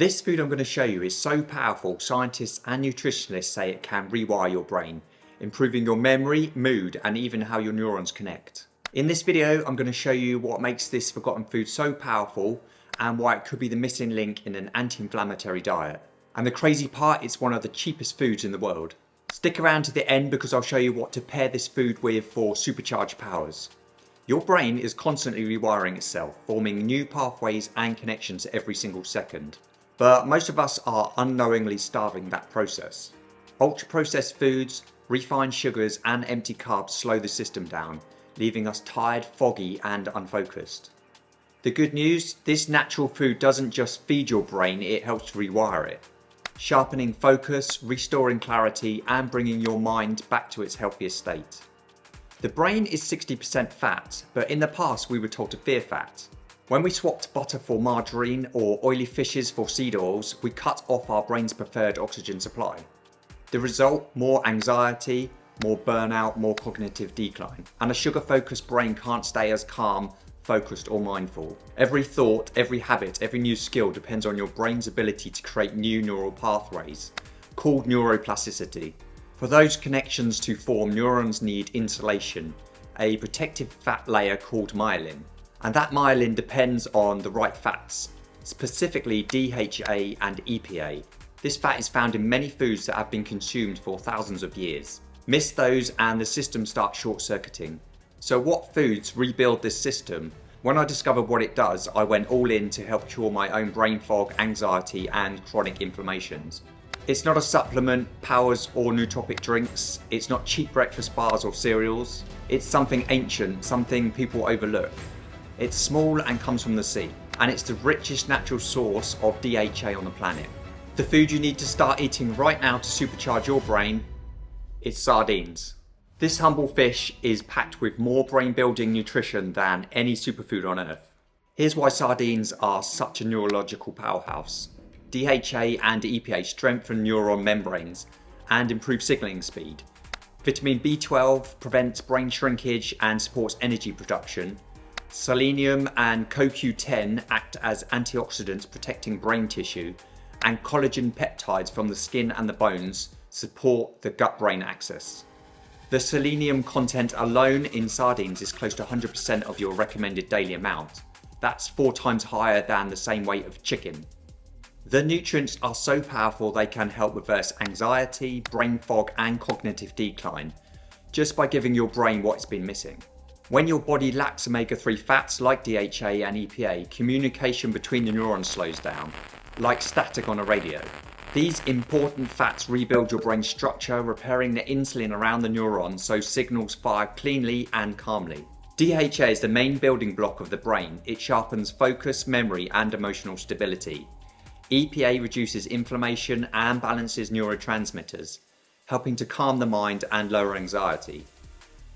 This food I'm going to show you is so powerful, scientists and nutritionists say it can rewire your brain, improving your memory, mood, and even how your neurons connect. In this video, I'm going to show you what makes this forgotten food so powerful and why it could be the missing link in an anti-inflammatory diet. And the crazy part, it's one of the cheapest foods in the world. Stick around to the end because I'll show you what to pair this food with for supercharged powers. Your brain is constantly rewiring itself, forming new pathways and connections every single second. But most of us are unknowingly starving that process. Ultra-processed foods, refined sugars and empty carbs slow the system down, leaving us tired, foggy and unfocused. The good news, this natural food doesn't just feed your brain, it helps rewire it, sharpening focus, restoring clarity and bringing your mind back to its healthiest state. The brain is 60% fat, but in the past we were told to fear fat. When we swapped butter for margarine or oily fishes for seed oils, we cut off our brain's preferred oxygen supply. The result, more anxiety, more burnout, more cognitive decline. And a sugar-focused brain can't stay as calm, focused or mindful. Every thought, every habit, every new skill depends on your brain's ability to create new neural pathways, called neuroplasticity. For those connections to form, neurons need insulation, a protective fat layer called myelin. And that myelin depends on the right fats, specifically DHA and EPA. This fat is found in many foods that have been consumed for thousands of years. Miss those and the system starts short-circuiting. So what foods rebuild this system? When I discovered what it does, I went all in to help cure my own brain fog, anxiety and chronic inflammations. It's not a supplement, powers or nootropic drinks. It's not cheap breakfast bars or cereals. It's something ancient, something people overlook. It's small and comes from the sea, and it's the richest natural source of DHA on the planet. The food you need to start eating right now to supercharge your brain is sardines. This humble fish is packed with more brain-building nutrition than any superfood on earth. Here's why sardines are such a neurological powerhouse. DHA and EPA strengthen neuron membranes and improve signaling speed. Vitamin B12 prevents brain shrinkage and supports energy production. Selenium and CoQ10 act as antioxidants protecting brain tissue, and collagen peptides from the skin and the bones support the gut-brain axis. The selenium content alone in sardines is close to 100% of your recommended daily amount. That's 4 times higher than the same weight of chicken. The nutrients are so powerful they can help reverse anxiety, brain fog and cognitive decline just by giving your brain what it's been missing. When your body lacks omega-3 fats like DHA and EPA, communication between the neurons slows down, like static on a radio. These important fats rebuild your brain structure, repairing the insulin around the neurons so signals fire cleanly and calmly. DHA is the main building block of the brain. It sharpens focus, memory and emotional stability. EPA reduces inflammation and balances neurotransmitters, helping to calm the mind and lower anxiety.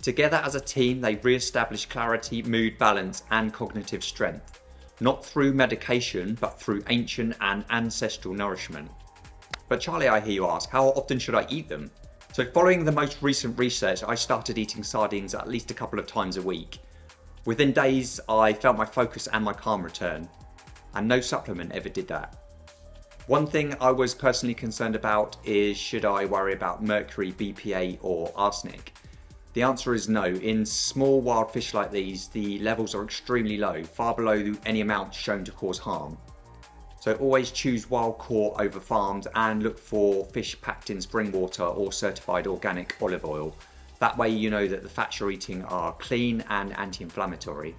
Together as a team, they re-establish clarity, mood balance and cognitive strength, not through medication, but through ancient and ancestral nourishment. But Charlie, I hear you ask, how often should I eat them? So following the most recent research, I started eating sardines at least a couple of times a week. Within days, I felt my focus and my calm return, and no supplement ever did that. One thing I was personally concerned about is, should I worry about mercury, BPA or arsenic? The answer is no. In small wild fish like these, the levels are extremely low, far below any amount shown to cause harm. So always choose wild caught over farmed and look for fish packed in spring water or certified organic olive oil. That way you know that the fats you're eating are clean and anti-inflammatory.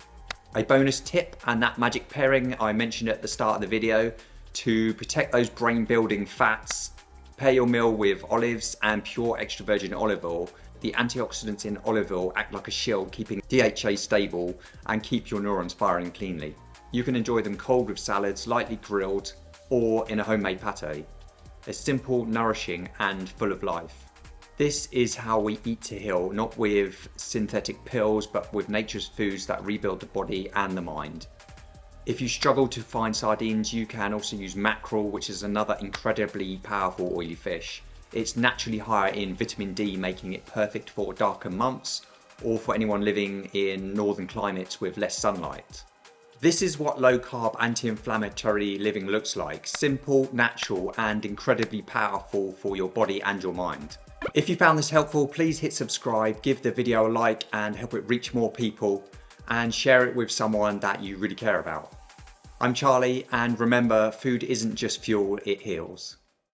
A bonus tip, and that magic pairing I mentioned at the start of the video, to protect those brain building fats, pair your meal with olives and pure extra virgin olive oil. The antioxidants in olive oil act like a shield, keeping DHA stable and keep your neurons firing cleanly. You can enjoy them cold with salads, lightly grilled, or in a homemade pate. They're simple, nourishing, and full of life. This is how we eat to heal, not with synthetic pills, but with nature's foods that rebuild the body and the mind. If you struggle to find sardines, you can also use mackerel, which is another incredibly powerful oily fish. It's naturally higher in vitamin D, making it perfect for darker months or for anyone living in northern climates with less sunlight. This is what low-carb anti-inflammatory living looks like. Simple, natural, and incredibly powerful for your body and your mind. If you found this helpful, please hit subscribe, give the video a like and help it reach more people, and share it with someone that you really care about. I'm Charlie, and remember, food isn't just fuel, it heals.